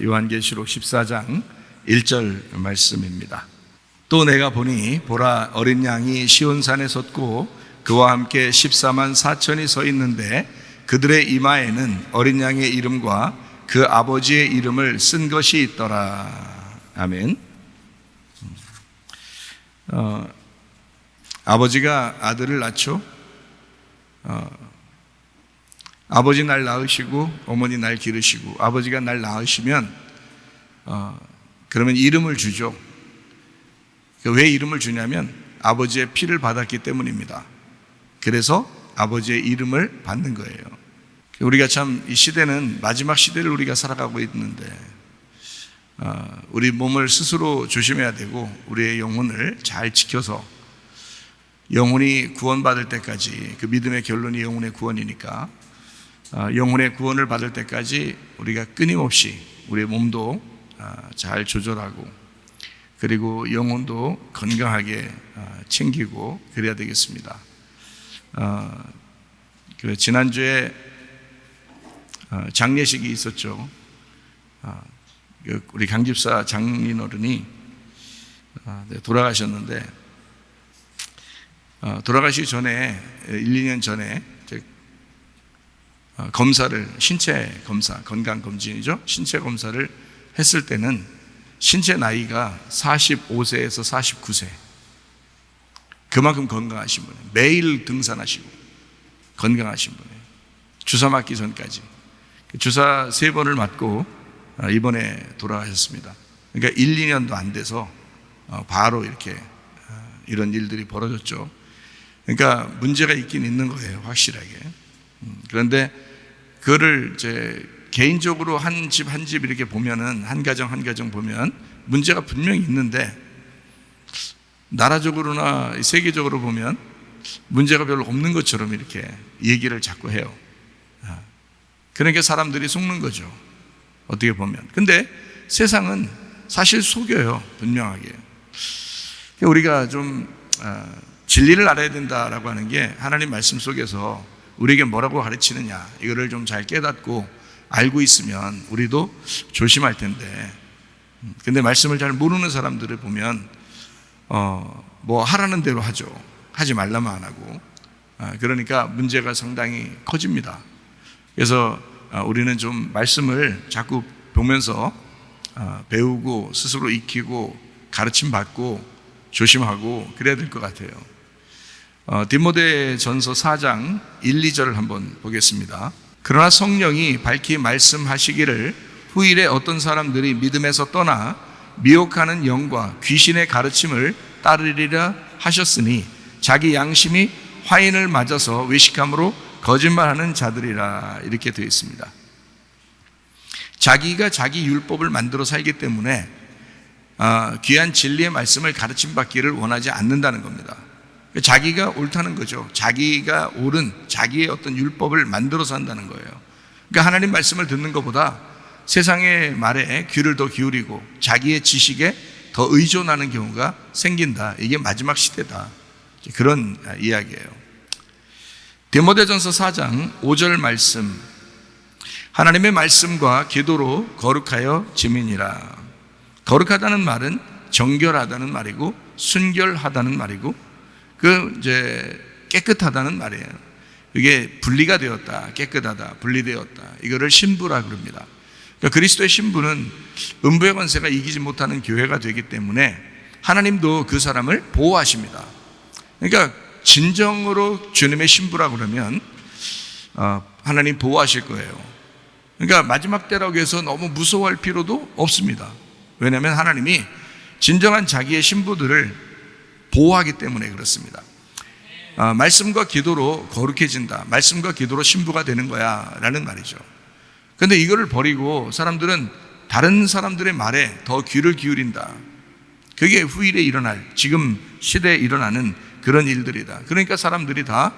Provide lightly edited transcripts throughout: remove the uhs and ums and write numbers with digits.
요한계시록 14장 1절 말씀입니다. 또 내가 보니 보라 어린 양이 시온산에 섰고 그와 함께 14만 4천이 서 있는데 그들의 이마에는 어린 양의 이름과 그 아버지의 이름을 쓴 것이 있더라. 아멘. 아버지가 아들을 낳죠. 아버지 날 낳으시고 어머니 날 기르시고 아버지가 날 낳으시면 그러면 이름을 주죠. 왜 이름을 주냐면 아버지의 피를 받았기 때문입니다. 그래서 아버지의 이름을 받는 거예요. 우리가 참 이 시대는 마지막 시대를 우리가 살아가고 있는데 우리 몸을 스스로 조심해야 되고 우리의 영혼을 잘 지켜서 영혼이 구원받을 때까지, 그 믿음의 결론이 영혼의 구원이니까 영혼의 구원을 받을 때까지 우리가 끊임없이 우리의 몸도 잘 조절하고 그리고 영혼도 건강하게 챙기고 그래야 되겠습니다. 지난주에 장례식이 있었죠. 우리 강집사 장인어른이 돌아가셨는데 돌아가시기 전에 1, 2년 전에 검사를, 신체 검사, 건강검진이죠. 신체 검사를 했을 때는 신체 나이가 45세에서 49세. 그만큼 건강하신 분이에요. 매일 등산하시고 건강하신 분이에요. 주사 맞기 전까지. 주사 3번을 맞고 이번에 돌아가셨습니다. 그러니까 1, 2년도 안 돼서 바로 이렇게 이런 일들이 벌어졌죠. 그러니까 문제가 있긴 있는 거예요, 확실하게. 그런데 그거를 이제 개인적으로 한 집 한 집 이렇게 보면은 한 가정 한 가정 보면 문제가 분명히 있는데 나라적으로나 세계적으로 보면 문제가 별로 없는 것처럼 이렇게 얘기를 자꾸 해요. 그러니까 사람들이 속는 거죠, 어떻게 보면. 근데 세상은 사실 속여요, 분명하게. 우리가 좀 진리를 알아야 된다라고 하는 게 하나님 말씀 속에서 우리에게 뭐라고 가르치느냐, 이거를 좀 잘 깨닫고 알고 있으면 우리도 조심할 텐데, 근데 말씀을 잘 모르는 사람들을 보면 뭐 하라는 대로 하죠. 하지 말라면 안 하고. 그러니까 문제가 상당히 커집니다. 그래서 우리는 좀 말씀을 자꾸 보면서 배우고 스스로 익히고 가르침 받고 조심하고 그래야 될 것 같아요. 디모데전서 4장 1, 2절을 한번 보겠습니다. 그러나 성령이 밝히 말씀하시기를 후일에 어떤 사람들이 믿음에서 떠나 미혹하는 영과 귀신의 가르침을 따르리라 하셨으니 자기 양심이 화인을 맞아서 외식함으로 거짓말하는 자들이라, 이렇게 되어 있습니다. 자기가 자기 율법을 만들어 살기 때문에 귀한 진리의 말씀을 가르침 받기를 원하지 않는다는 겁니다. 자기가 옳다는 거죠. 자기가 옳은 자기의 어떤 율법을 만들어서 한다는 거예요. 그러니까 하나님 말씀을 듣는 것보다 세상의 말에 귀를 더 기울이고 자기의 지식에 더 의존하는 경우가 생긴다. 이게 마지막 시대다. 그런 이야기예요. 디모데전서 4장 5절 말씀, 하나님의 말씀과 기도로 거룩하여 지민이라. 거룩하다는 말은 정결하다는 말이고 순결하다는 말이고 이제 깨끗하다는 말이에요. 이게 분리가 되었다, 깨끗하다, 분리되었다. 이거를 신부라 그럽니다. 그러니까 그리스도의 신부는 음부의 권세가 이기지 못하는 교회가 되기 때문에 하나님도 그 사람을 보호하십니다. 그러니까 진정으로 주님의 신부라 그러면 하나님 보호하실 거예요. 그러니까 마지막 때라고 해서 너무 무서워할 필요도 없습니다. 왜냐하면 하나님이 진정한 자기의 신부들을 보호하기 때문에 그렇습니다. 말씀과 기도로 거룩해진다, 말씀과 기도로 신부가 되는 거야 라는 말이죠. 그런데 이거를 버리고 사람들은 다른 사람들의 말에 더 귀를 기울인다. 그게 후일에 일어날, 지금 시대에 일어나는 그런 일들이다. 그러니까 사람들이 다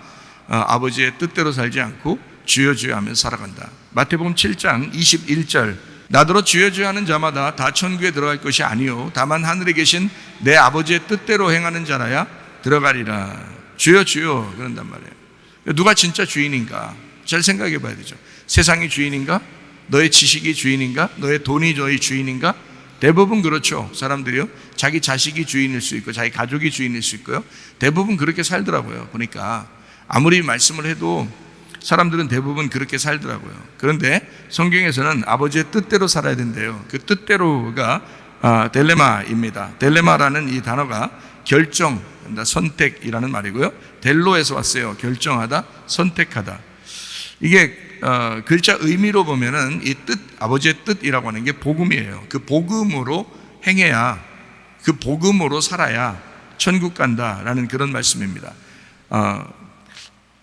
아버지의 뜻대로 살지 않고 주여 주여 하면서 살아간다. 마태복음 7장 21절, 나더러 주여 주여 하는 자마다 다 천국에 들어갈 것이 아니요 다만 하늘에 계신 내 아버지의 뜻대로 행하는 자라야 들어가리라. 주여 주여 그런단 말이에요. 누가 진짜 주인인가 잘 생각해 봐야 되죠. 세상이 주인인가? 너의 지식이 주인인가? 너의 돈이 너의 주인인가? 대부분 그렇죠. 사람들이요. 자기 자식이 주인일 수 있고 자기 가족이 주인일 수 있고요. 대부분 그렇게 살더라고요. 보니까 아무리 말씀을 해도 사람들은 대부분 그렇게 살더라고요. 그런데 성경에서는 아버지의 뜻대로 살아야 된대요. 그 뜻대로가 딜레마입니다. 딜레마라는 이 단어가 결정, 선택이라는 말이고요. 델로에서 왔어요. 결정하다, 선택하다. 이게 글자 의미로 보면은 이 뜻, 아버지의 뜻이라고 하는 게 복음이에요. 그 복음으로 행해야, 그 복음으로 살아야 천국 간다라는 그런 말씀입니다.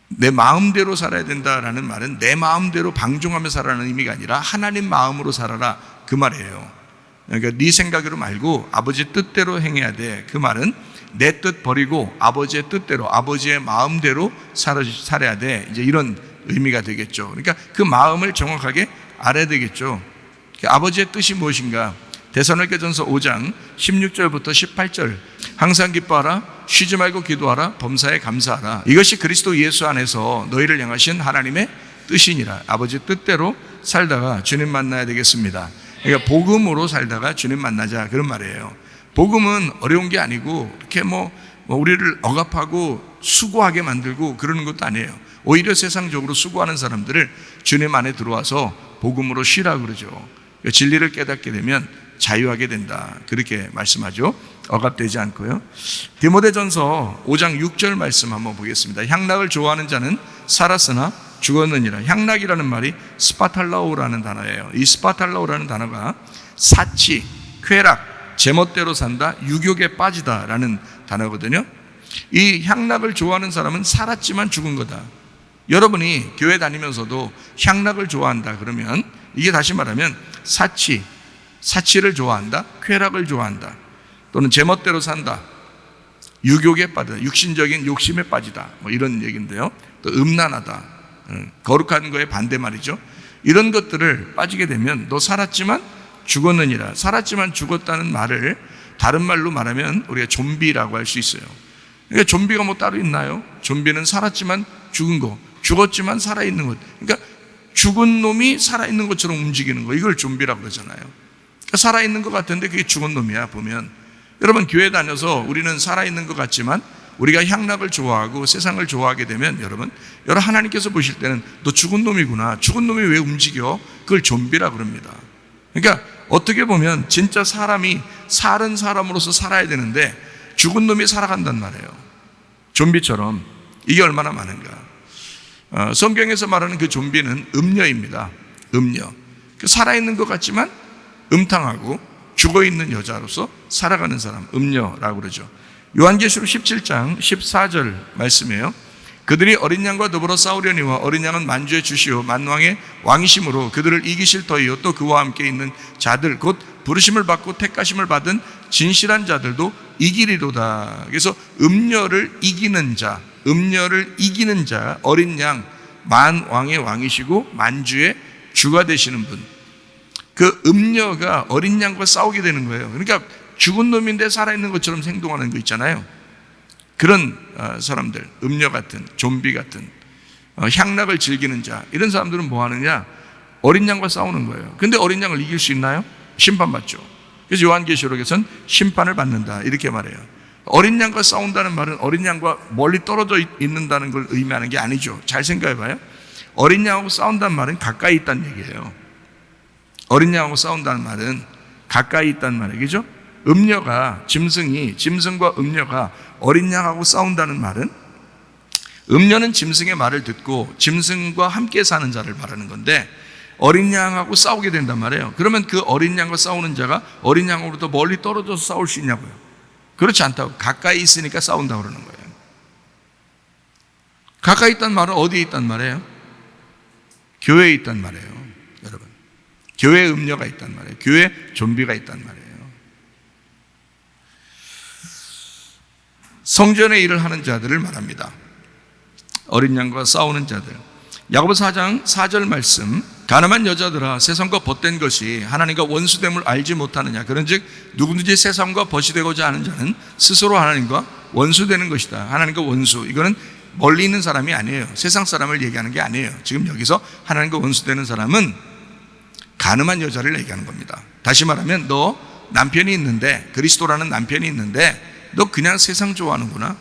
내 마음대로 살아야 된다라는 말은 내 마음대로 방종하며 살아라는 의미가 아니라 하나님 마음으로 살아라, 그 말이에요. 그러니까 네 생각으로 말고 아버지 뜻대로 행해야 돼. 그 말은 내 뜻 버리고 아버지의 뜻대로, 아버지의 마음대로 살아야 돼. 이제 이런 의미가 되겠죠. 그러니까 그 마음을 정확하게 알아야 되겠죠. 아버지의 뜻이 무엇인가? 데살로니가전서 5장 16절부터 18절. 항상 기뻐하라, 쉬지 말고 기도하라, 범사에 감사하라. 이것이 그리스도 예수 안에서 너희를 향하신 하나님의 뜻이니라. 아버지 뜻대로 살다가 주님 만나야 되겠습니다. 그러니까 복음으로 살다가 주님 만나자, 그런 말이에요. 복음은 어려운 게 아니고 이렇게 우리를 억압하고 수고하게 만들고 그러는 것도 아니에요. 오히려 세상적으로 수고하는 사람들을 주님 안에 들어와서 복음으로 쉬라 그러죠. 진리를 깨닫게 되면 자유하게 된다, 그렇게 말씀하죠. 억압되지 않고요. 디모데전서 5장 6절 말씀 한번 보겠습니다. 향락을 좋아하는 자는 살았으나 죽었느니라. 향락이라는 말이 스파탈라오라는 단어예요. 이 스파탈라오라는 단어가 사치, 쾌락, 제멋대로 산다, 유욕에 빠지다라는 단어거든요. 이 향락을 좋아하는 사람은 살았지만 죽은 거다. 여러분이 교회 다니면서도 향락을 좋아한다 그러면 이게 다시 말하면 사치를 좋아한다, 쾌락을 좋아한다, 또는 제멋대로 산다, 유욕에 빠지다, 육신적인 욕심에 빠지다, 이런 얘기인데요. 또 음란하다, 거룩한 거에 반대 말이죠. 이런 것들을 빠지게 되면 너 살았지만 죽었느니라. 살았지만 죽었다는 말을 다른 말로 말하면 우리가 좀비라고 할 수 있어요. 그러니까 좀비가 뭐 따로 있나요? 좀비는 살았지만 죽은 거, 죽었지만 살아있는 것. 그러니까 죽은 놈이 살아있는 것처럼 움직이는 거, 이걸 좀비라고 그러잖아요. 그러니까 살아있는 것 같은데 그게 죽은 놈이야. 보면 여러분 교회 다녀서 우리는 살아있는 것 같지만 우리가 향락을 좋아하고 세상을 좋아하게 되면 여러분 하나님께서 보실 때는 너 죽은 놈이구나, 죽은 놈이 왜 움직여? 그걸 좀비라 그럽니다. 그러니까 어떻게 보면 진짜 사람이 살은 사람으로서 살아야 되는데 죽은 놈이 살아간단 말이에요. 좀비처럼. 이게 얼마나 많은가. 성경에서 말하는 그 좀비는 음녀입니다. 음녀. 살아있는 것 같지만 음탕하고 죽어있는 여자로서 살아가는 사람, 음녀라고 그러죠. 요한계시록 17장 14절 말씀이에요. 그들이 어린 양과 더불어 싸우려니와 어린 양은 만주의 주시오 만왕의 왕이심으로 그들을 이기실 터이요 또 그와 함께 있는 자들 곧 부르심을 받고 택하심을 받은 진실한 자들도 이기리로다. 그래서 음녀를 이기는 자, 어린 양, 만왕의 왕이시고 만주의 주가 되시는 분, 그 음녀가 어린 양과 싸우게 되는 거예요. 그러니까 죽은 놈인데 살아있는 것처럼 행동하는 거 있잖아요. 그런 사람들, 음녀 같은, 좀비 같은, 향락을 즐기는 자, 이런 사람들은 뭐 하느냐? 어린 양과 싸우는 거예요. 근데 어린 양을 이길 수 있나요? 심판받죠. 그래서 요한계시록에서는 심판을 받는다, 이렇게 말해요. 어린 양과 싸운다는 말은 어린 양과 멀리 떨어져 있는다는 걸 의미하는 게 아니죠. 잘 생각해 봐요. 어린 양하고 싸운다는 말은 가까이 있다는 얘기예요. 어린 양하고 싸운다는 말은 가까이 있다는 말이죠. 음녀가, 짐승과 음녀가 어린 양하고 싸운다는 말은, 음녀는 짐승의 말을 듣고 짐승과 함께 사는 자를 말하는 건데 어린 양하고 싸우게 된단 말이에요. 그러면 그 어린 양과 싸우는 자가 어린 양으로부터 멀리 떨어져서 싸울 수 있냐고요? 그렇지 않다고. 가까이 있으니까 싸운다고 그러는 거예요. 가까이 있다는 말은 어디에 있단 말이에요? 교회에 있단 말이에요. 여러분, 교회에 음녀가 있단 말이에요. 교회에 좀비가 있단 말이에요. 성전의 일을 하는 자들을 말합니다. 어린 양과 싸우는 자들. 야고보서 4장 4절 말씀, 가늠한 여자들아 세상과 벗된 것이 하나님과 원수됨을 알지 못하느냐. 그런즉 누구든지 세상과 벗이 되고자 하는 자는 스스로 하나님과 원수되는 것이다. 하나님과 원수, 이거는 멀리 있는 사람이 아니에요. 세상 사람을 얘기하는 게 아니에요. 지금 여기서 하나님과 원수되는 사람은 간음한 여자를 얘기하는 겁니다. 다시 말하면 너 남편이 있는데, 그리스도라는 남편이 있는데 너 그냥 세상 좋아하는구나.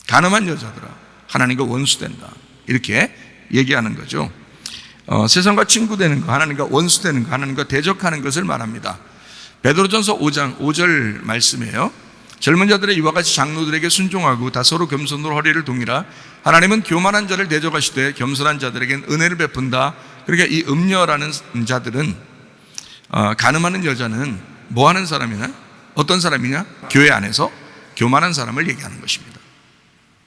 간음한 여자들아, 하나님과 원수된다. 이렇게 얘기하는 거죠. 세상과 친구되는 거, 하나님과 원수되는 거, 하나님과 대적하는 것을 말합니다. 베드로전서 5장 5절 말씀이에요. 젊은 자들의 이와 같이 장로들에게 순종하고 다 서로 겸손으로 허리를 동이라. 하나님은 교만한 자를 대적하시되 겸손한 자들에겐 은혜를 베푼다. 그러니까 이 음녀라는 자들은, 간음하는 여자는 뭐 하는 사람이냐? 어떤 사람이냐? 교회 안에서 교만한 사람을 얘기하는 것입니다.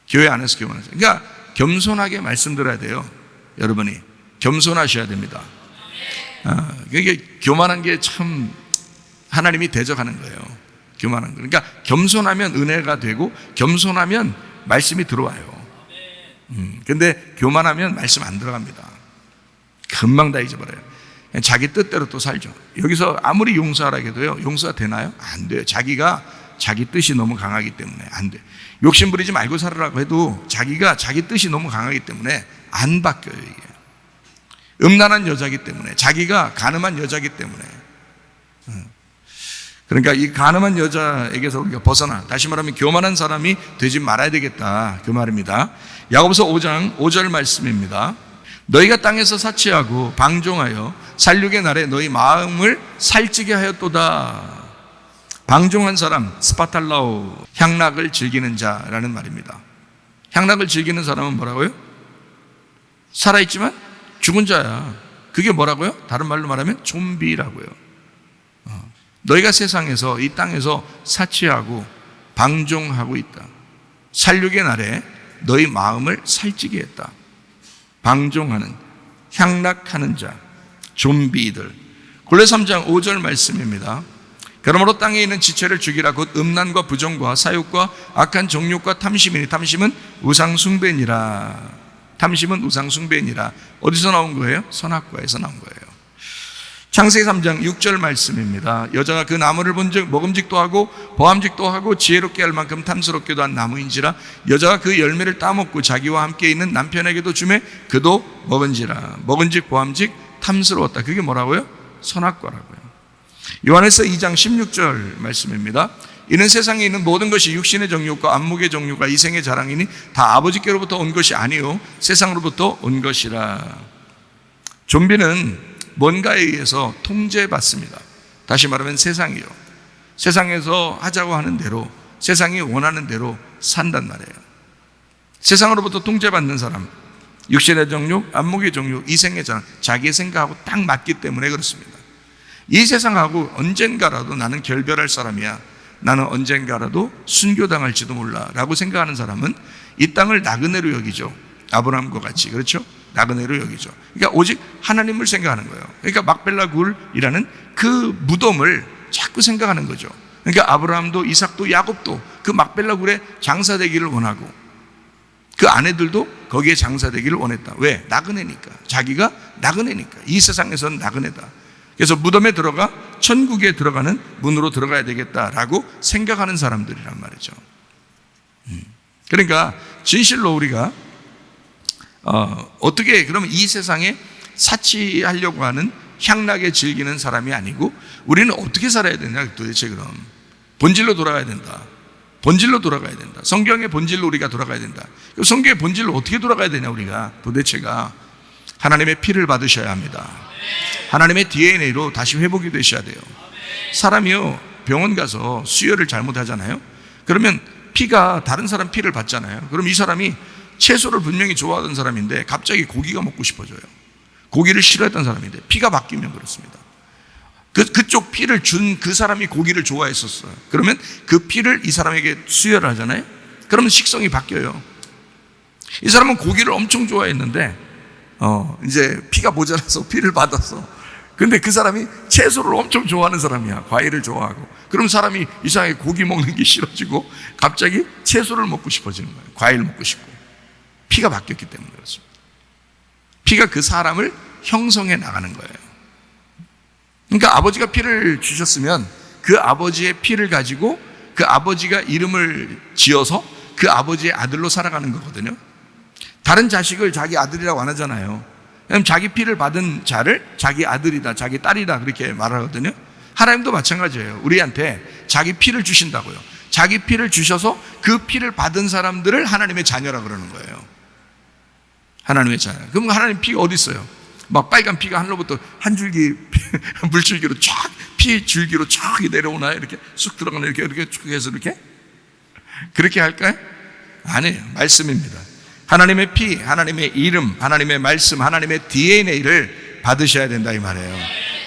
교회 안에서 교만한 사람. 그러니까 겸손하게 말씀 들어야 돼요. 여러분이 겸손하셔야 됩니다. 그게 교만한 게 참 하나님이 대적하는 거예요. 교만한 거. 그러니까 겸손하면 은혜가 되고 겸손하면 말씀이 들어와요. 근데 교만하면 말씀 안 들어갑니다. 금방 다 잊어버려요. 자기 뜻대로 또 살죠. 여기서 아무리 용서하라 해도요, 용서가 되나요? 안 돼요. 자기가 자기 뜻이 너무 강하기 때문에 안 돼. 욕심 부리지 말고 살으라고 해도 자기가 자기 뜻이 너무 강하기 때문에 안 바뀌어요. 이게 음란한 여자기 때문에, 자기가 간음한 여자기 때문에. 그러니까 이 간음한 여자에게서 우리가 벗어나, 다시 말하면 교만한 사람이 되지 말아야 되겠다, 그 말입니다. 야고보서 5장 5절 말씀입니다. 너희가 땅에서 사치하고 방종하여 살육의 날에 너희 마음을 살찌게 하였도다. 방종한 사람, 스파탈라오, 향락을 즐기는 자라는 말입니다. 향락을 즐기는 사람은 뭐라고요? 살아있지만 죽은 자야. 그게 뭐라고요? 다른 말로 말하면 좀비라고요. 너희가 세상에서, 이 땅에서 사치하고 방종하고 있다. 살육의 날에 너희 마음을 살찌게 했다. 방종하는, 향락하는 자, 좀비들. 골로새 3장 5절 말씀입니다. 그러므로 땅에 있는 지체를 죽이라. 곧 음란과 부정과 사욕과 악한 정욕과 탐심이니, 탐심은 우상 숭배니라. 탐심은 우상 숭배니라. 어디서 나온 거예요? 선악과에서 나온 거예요. 창세기 3장 6절 말씀입니다. 여자가 그 나무를 본즉 먹음직도 하고 보암직도 하고 지혜롭게 할 만큼 탐스럽게도 한 나무인지라. 여자가 그 열매를 따먹고 자기와 함께 있는 남편에게도 주매 그도 먹은지라. 먹은즉 보암직 탐스러웠다. 그게 뭐라고요? 선악과라고요. 요한에서 2장 16절 말씀입니다. 이는 세상에 있는 모든 것이 육신의 정욕과 안목의 정욕과 이생의 자랑이니 다 아버지께로부터 온 것이 아니요 세상으로부터 온 것이라. 좀비는 뭔가에 의해서 통제받습니다. 다시 말하면 세상이요. 세상에서 하자고 하는 대로, 세상이 원하는 대로 산단 말이에요. 세상으로부터 통제받는 사람, 육신의 정욕, 안목의 정욕, 이생의 자랑, 자기의 생각하고 딱 맞기 때문에 그렇습니다. 이 세상하고 언젠가라도 나는 결별할 사람이야, 나는 언젠가라도 순교당할지도 몰라 라고 생각하는 사람은 이 땅을 나그네로 여기죠. 아브라함과 같이. 그렇죠? 나그네로 여기죠. 그러니까 오직 하나님을 생각하는 거예요. 그러니까 막벨라 굴이라는 그 무덤을 자꾸 생각하는 거죠. 그러니까 아브라함도 이삭도 야곱도 그 막벨라 굴에 장사되기를 원하고 그 아내들도 거기에 장사되기를 원했다. 왜? 나그네니까. 자기가 나그네니까. 이 세상에서는 나그네다. 그래서 무덤에 들어가 천국에 들어가는 문으로 들어가야 되겠다라고 생각하는 사람들이란 말이죠. 그러니까 진실로 우리가 어떻게 그러면 이 세상에 사치하려고 하는 향락에 즐기는 사람이 아니고 우리는 어떻게 살아야 되냐 도대체. 그럼 본질로 돌아가야 된다. 본질로 돌아가야 된다. 성경의 본질로 우리가 돌아가야 된다. 성경의 본질로 어떻게 돌아가야 되냐 우리가 도대체가 하나님의 피를 받으셔야 합니다. 하나님의 DNA로 다시 회복이 되셔야 돼요. 사람이요 병원 가서 수혈을 잘못하잖아요. 그러면 피가 다른 사람 피를 받잖아요. 그럼 이 사람이 채소를 분명히 좋아하던 사람인데 갑자기 고기가 먹고 싶어져요. 고기를 싫어했던 사람인데 피가 바뀌면 그렇습니다. 그쪽 피를 준 그 사람이 고기를 좋아했었어요. 그러면 그 피를 이 사람에게 수혈을 하잖아요. 그러면 식성이 바뀌어요. 이 사람은 고기를 엄청 좋아했는데 이제 피가 모자라서 피를 받았어. 근데 그 사람이 채소를 엄청 좋아하는 사람이야. 과일을 좋아하고. 그럼 사람이 이상하게 고기 먹는 게 싫어지고 갑자기 채소를 먹고 싶어지는 거예요. 과일 먹고 싶고. 피가 바뀌었기 때문에 그렇습니다. 피가 그 사람을 형성해 나가는 거예요. 그러니까 아버지가 피를 주셨으면 그 아버지의 피를 가지고 그 아버지가 이름을 지어서 그 아버지의 아들로 살아가는 거거든요. 다른 자식을 자기 아들이라고 안 하잖아요. 왜냐하면 자기 피를 받은 자를 자기 아들이다, 자기 딸이다 그렇게 말하거든요. 하나님도 마찬가지예요. 우리한테 자기 피를 주신다고요. 자기 피를 주셔서 그 피를 받은 사람들을 하나님의 자녀라 그러는 거예요. 하나님의 자녀. 그럼 하나님 피가 어디 있어요? 막 빨간 피가 하늘로부터 한 줄기 물줄기로 쫙, 피 줄기로 쫙 내려오나요? 이렇게 쑥 들어가나 이렇게 쭉 해서 이렇게? 그렇게 할까요? 아니에요. 말씀입니다. 하나님의 피, 하나님의 이름, 하나님의 말씀, 하나님의 DNA를 받으셔야 된다 이 말이에요.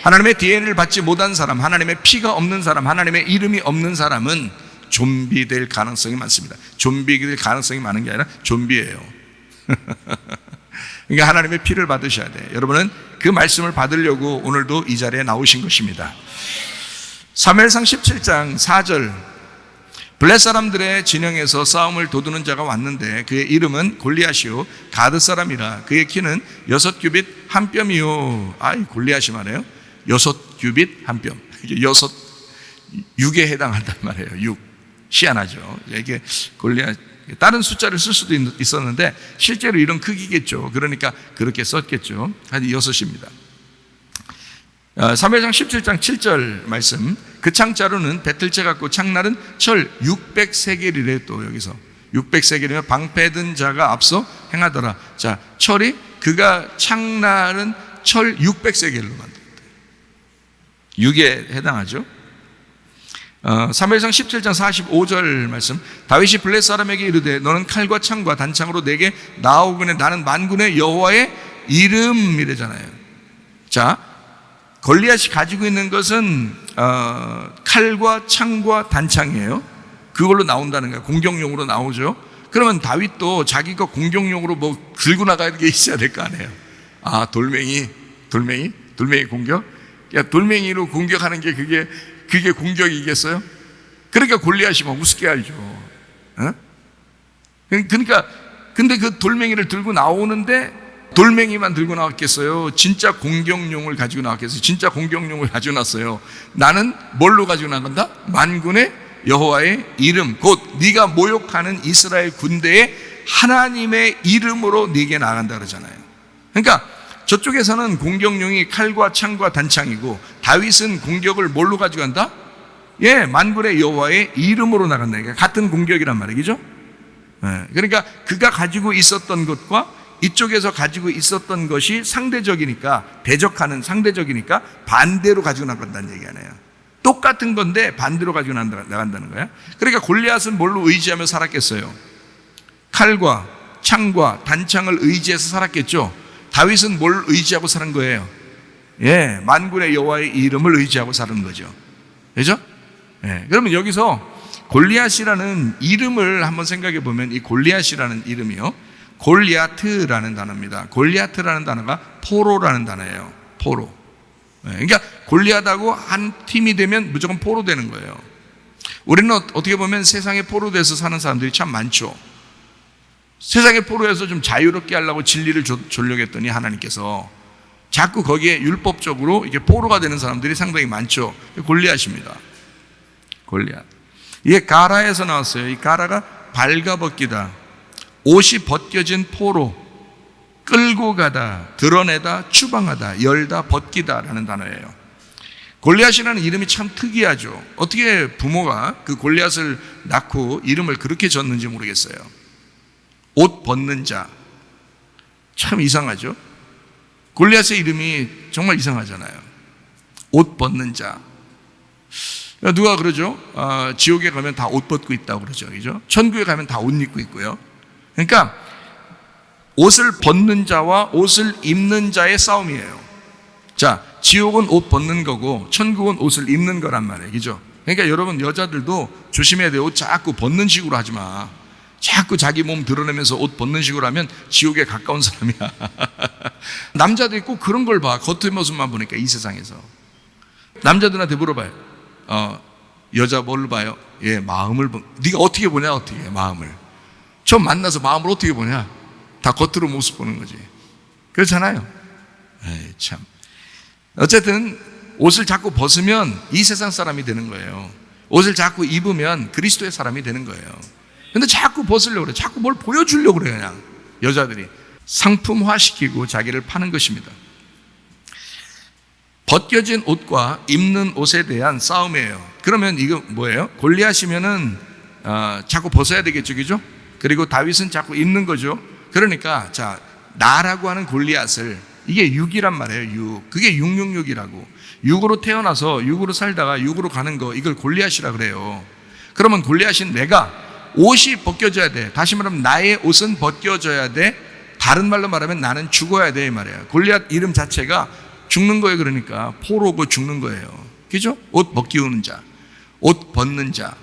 하나님의 DNA를 받지 못한 사람, 하나님의 피가 없는 사람, 하나님의 이름이 없는 사람은 좀비될 가능성이 많습니다. 좀비될 가능성이 많은 게 아니라 좀비예요. 그러니까 하나님의 피를 받으셔야 돼요. 여러분은 그 말씀을 받으려고 오늘도 이 자리에 나오신 것입니다. 사무엘상 17장 4절, 블레 사람들의 진영에서 싸움을 도두는 자가 왔는데 그의 이름은 골리앗이요 가드 사람이라. 그의 키는 6규빗 한 뼘이요. 아이, 골리앗이 말해요. 6규빗 한 뼘. 이게 6에 해당한단 말이에요. 6. 희한하죠. 이게 골리앗, 다른 숫자를 쓸 수도 있었는데 실제로 이런 크기겠죠. 그러니까 그렇게 썼겠죠. 한 6입니다. 사무엘상 17장 7절 말씀, 그 창자루는 배틀째 같고 창날은 철 600세겔이래. 또 여기서 600세겔이면 방패든 자가 앞서 행하더라. 자, 철이, 그가 창날은 철 600세겔로 만들었대. 6에 해당하죠. 사무엘상 17장 45절 말씀, 다윗이 블레 사람에게 이르되 너는 칼과 창과 단창으로 내게 나아오거늘 나는 만군의 여호와의 이름이래잖아요. 자, 골리앗이 가지고 있는 것은 칼과 창과 단창이에요. 그걸로 나온다는 거예요. 공격용으로 나오죠. 그러면 다윗도 자기가 공격용으로 뭐 들고 나가야 게 있어야 될 거 아니에요. 아, 돌멩이 공격? 야, 돌멩이로 공격하는 게 그게 공격이겠어요? 그러니까 골리앗이 막 우습게 알죠. 어? 그러니까 근데 그 돌멩이를 들고 나오는데 돌멩이만 들고 나왔겠어요? 진짜 공격용을 가지고 나왔겠어요? 진짜 공격용을 가지고 나왔어요. 나는 뭘로 가지고 나간다? 만군의 여호와의 이름, 곧 네가 모욕하는 이스라엘 군대의 하나님의 이름으로 네게 나간다 그러잖아요. 그러니까 저쪽에서는 공격용이 칼과 창과 단창이고 다윗은 공격을 뭘로 가지고 간다? 예, 만군의 여호와의 이름으로 나간다. 그러니까 같은 공격이란 말이죠. 예, 그러니까 그가 가지고 있었던 것과 이쪽에서 가지고 있었던 것이 상대적이니까, 대적하는 상대적이니까 반대로 가지고 나간다는 얘기 아니에요. 똑같은 건데 반대로 가지고 나간다는 거야. 그러니까 골리앗은 뭘로 의지하며 살았겠어요? 칼과 창과 단창을 의지해서 살았겠죠. 다윗은 뭘 의지하고 사는 거예요? 예, 만군의 여호와의 이름을 의지하고 사는 거죠. 그죠? 예, 그러면 여기서 골리앗이라는 이름을 한번 생각해 보면, 이 골리앗이라는 이름이요, 골리아트라는 단어입니다. 골리아트라는 단어가 포로라는 단어예요. 포로. 그러니까 골리앗하고 한 팀이 되면 무조건 포로 되는 거예요. 우리는 어떻게 보면 세상에 포로 돼서 사는 사람들이 참 많죠. 세상에 포로해서 좀 자유롭게 하려고 진리를 주려고 했더니 하나님께서 자꾸 거기에 율법적으로 이게 포로가 되는 사람들이 상당히 많죠. 골리앗입니다. 골리앗. 이게 가라에서 나왔어요. 이 가라가 발가벗기다, 옷이 벗겨진 포로, 끌고 가다, 드러내다, 추방하다, 열다, 벗기다라는 단어예요. 골리앗이라는 이름이 참 특이하죠. 어떻게 부모가 그 골리앗을 낳고 이름을 그렇게 졌는지 모르겠어요. 옷 벗는 자, 참 이상하죠. 골리앗의 이름이 정말 이상하잖아요. 옷 벗는 자. 누가 그러죠? 지옥에 가면 다 옷 벗고 있다고 그러죠. 그죠? 천국에 가면 다 옷 입고 있고요. 그러니까 옷을 벗는 자와 옷을 입는 자의 싸움이에요. 자, 지옥은 옷 벗는 거고 천국은 옷을 입는 거란 말이에요. 그죠? 그러니까 여러분, 여자들도 조심해야 돼요. 옷 자꾸 벗는 식으로 하지 마. 자꾸 자기 몸 드러내면서 옷 벗는 식으로 하면 지옥에 가까운 사람이야. 남자들이 꼭 그런 걸 봐. 겉의 모습만 보니까, 이 세상에서. 남자들한테 물어봐요. 여자 뭘 봐요? 예, 마음을 네가 어떻게 보냐? 어떻게 해, 마음을. 처음 만나서 마음을 어떻게 보냐? 다 겉으로 모습 보는 거지. 그렇잖아요. 에이, 참. 어쨌든 옷을 자꾸 벗으면 이 세상 사람이 되는 거예요. 옷을 자꾸 입으면 그리스도의 사람이 되는 거예요. 근데 자꾸 벗으려고 그래. 자꾸 뭘 보여주려고 그래. 그냥 여자들이 상품화시키고 자기를 파는 것입니다. 벗겨진 옷과 입는 옷에 대한 싸움이에요. 그러면 이거 뭐예요? 골리앗이면은 자꾸 벗어야 되겠죠, 그죠? 그리고 다윗은 자꾸 입는 거죠. 그러니까 자, 나라고 하는 골리앗을, 이게 육이란 말이에요. 육. 그게 666이라고. 육으로 태어나서 육으로 살다가 육으로 가는 거, 이걸 골리앗이라 그래요. 그러면 골리앗인 내가 옷이 벗겨져야 돼. 다시 말하면 나의 옷은 벗겨져야 돼. 다른 말로 말하면 나는 죽어야 돼, 이 말이에요. 골리앗 이름 자체가 죽는 거예요. 그러니까 포로고 죽는 거예요. 그죠? 옷 벗기우는 자, 옷 벗는 자.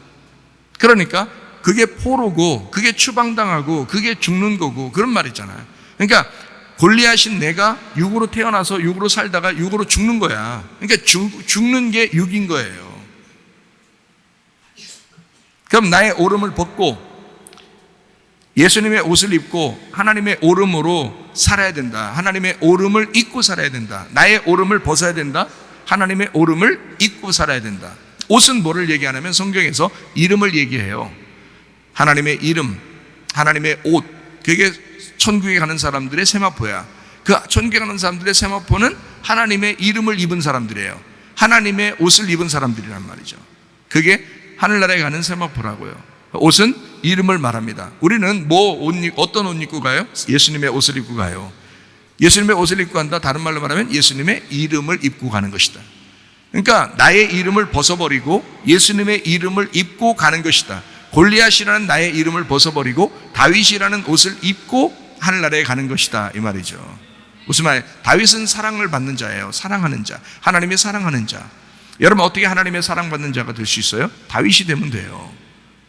그러니까 그게 포로고, 그게 추방당하고, 그게 죽는 거고, 그런 말이잖아요. 그러니까 골리앗인 내가 육으로 태어나서 육으로 살다가 육으로 죽는 거야. 그러니까 죽는 게 육인 거예요. 그럼 나의 오름을 벗고 예수님의 옷을 입고 하나님의 오름으로 살아야 된다. 하나님의 오름을 입고 살아야 된다. 나의 오름을 벗어야 된다. 하나님의 오름을 입고 살아야 된다. 옷은 뭐를 얘기하냐면 성경에서 이름을 얘기해요. 하나님의 이름, 하나님의 옷, 그게 천국에 가는 사람들의 세마포야. 그 천국에 가는 사람들의 세마포는 하나님의 이름을 입은 사람들이에요. 하나님의 옷을 입은 사람들이란 말이죠. 그게 하늘나라에 가는 세마포라고요. 옷은 이름을 말합니다. 우리는 어떤 옷 입고 가요? 예수님의 옷을 입고 가요. 예수님의 옷을 입고 간다. 다른 말로 말하면 예수님의 이름을 입고 가는 것이다. 그러니까 나의 이름을 벗어버리고 예수님의 이름을 입고 가는 것이다. 골리앗이라는 나의 이름을 벗어버리고 다윗이라는 옷을 입고 하늘나라에 가는 것이다, 이 말이죠. 무슨 말이에요? 다윗은 사랑을 받는 자예요. 사랑하는 자, 하나님이 사랑하는 자. 여러분 어떻게 하나님의 사랑받는 자가 될 수 있어요? 다윗이 되면 돼요.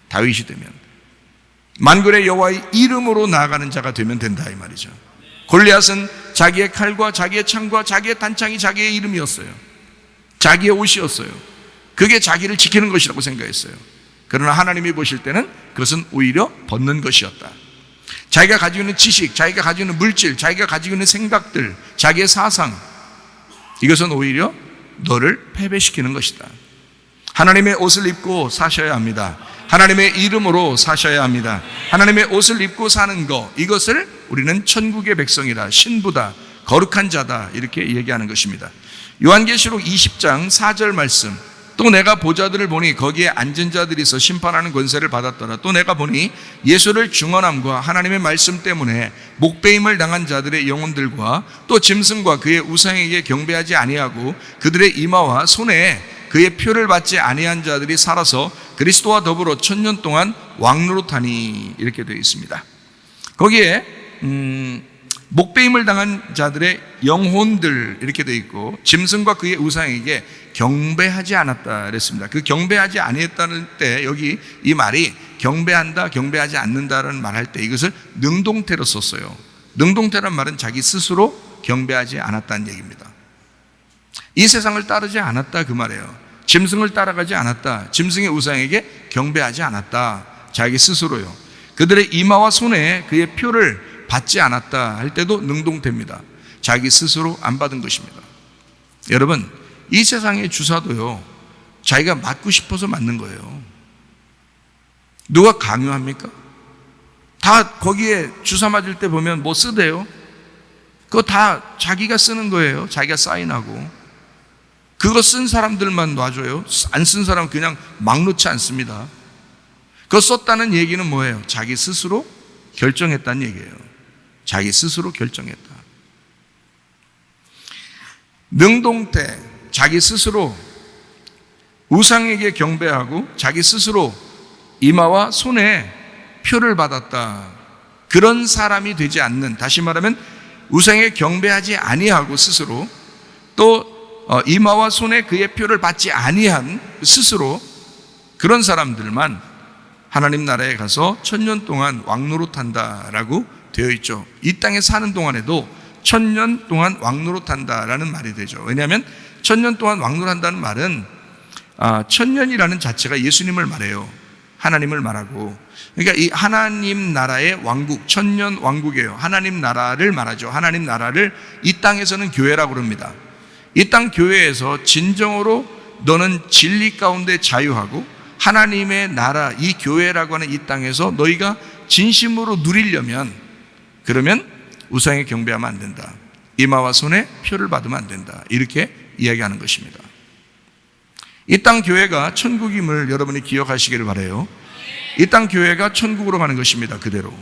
다윗이 되면, 만군의 여호와의 이름으로 나아가는 자가 되면 된다, 이 말이죠. 골리앗은 자기의 칼과 자기의 창과 자기의 단창이 자기의 이름이었어요. 자기의 옷이었어요. 그게 자기를 지키는 것이라고 생각했어요. 그러나 하나님이 보실 때는 그것은 오히려 벗는 것이었다. 자기가 가지고 있는 지식, 자기가 가지고 있는 물질, 자기가 가지고 있는 생각들, 자기의 사상, 이것은 오히려 너를 패배시키는 것이다. 하나님의 옷을 입고 사셔야 합니다. 하나님의 이름으로 사셔야 합니다. 하나님의 옷을 입고 사는 것, 이것을 우리는 천국의 백성이다, 신부다, 거룩한 자다, 이렇게 얘기하는 것입니다. 요한계시록 20장 4절 말씀, 또 내가 보좌들을 보니 거기에 앉은 자들이 있어 심판하는 권세를 받았더라. 또 내가 보니 예수를 증언함과 하나님의 말씀 때문에 목배임을 당한 자들의 영혼들과 또 짐승과 그의 우상에게 경배하지 아니하고 그들의 이마와 손에 그의 표를 받지 아니한 자들이 살아서 그리스도와 더불어 1000년 동안 왕노릇하니, 이렇게 되어 있습니다. 거기에 목배임을 당한 자들의 영혼들, 이렇게 되어 있고 짐승과 그의 우상에게 경배하지 않았다 그랬습니다. 그 경배하지 아니했다는 때 여기 이 말이 경배한다, 경배하지 않는다라는 말할 때 이것을 능동태로 썼어요. 능동태란 말은 자기 스스로 경배하지 않았다는 얘기입니다. 이 세상을 따르지 않았다, 그 말이에요. 짐승을 따라가지 않았다. 짐승의 우상에게 경배하지 않았다. 자기 스스로요. 그들의 이마와 손에 그의 표를 받지 않았다 할 때도 능동태입니다. 자기 스스로 안 받은 것입니다. 여러분, 이 세상의 주사도요, 자기가 맞고 싶어서 맞는 거예요. 누가 강요합니까? 다 거기에 주사 맞을 때 보면 뭐 쓰대요? 그거 다 자기가 쓰는 거예요. 자기가 사인하고. 그거 쓴 사람들만 놔줘요. 안 쓴 사람은 그냥 막 놓지 않습니다. 그거 썼다는 얘기는 뭐예요? 자기 스스로 결정했다는 얘기예요. 자기 스스로 결정했다. 능동태, 자기 스스로 우상에게 경배하고 자기 스스로 이마와 손에 표를 받았다. 그런 사람이 되지 않는, 다시 말하면 우상에 경배하지 아니하고 스스로, 또 이마와 손에 그의 표를 받지 아니한 스스로, 그런 사람들만 하나님 나라에 가서 1000년 동안 왕노릇한다라고 되어 있죠. 이 땅에 사는 동안에도 1000년 동안 왕노릇한다라는 말이 되죠. 왜냐하면 1000년 동안 왕노릇한다는 말은 1000년이라는 자체가 예수님을 말해요. 하나님을 말하고, 그러니까 이 하나님 나라의 왕국, 1000년 왕국이에요. 하나님 나라를 말하죠. 하나님 나라를 이 땅에서는 교회라고 그럽니다. 이 땅 교회에서 진정으로 너는 진리 가운데 자유하고 하나님의 나라, 이 교회라고 하는 이 땅에서 너희가 진심으로 누리려면, 그러면 우상에 경배하면 안 된다. 이마와 손에 표를 받으면 안 된다. 이렇게 이야기하는 것입니다. 이 땅 교회가 천국임을 여러분이 기억하시기를 바라요. 이 땅 교회가 천국으로 가는 것입니다. 그대로.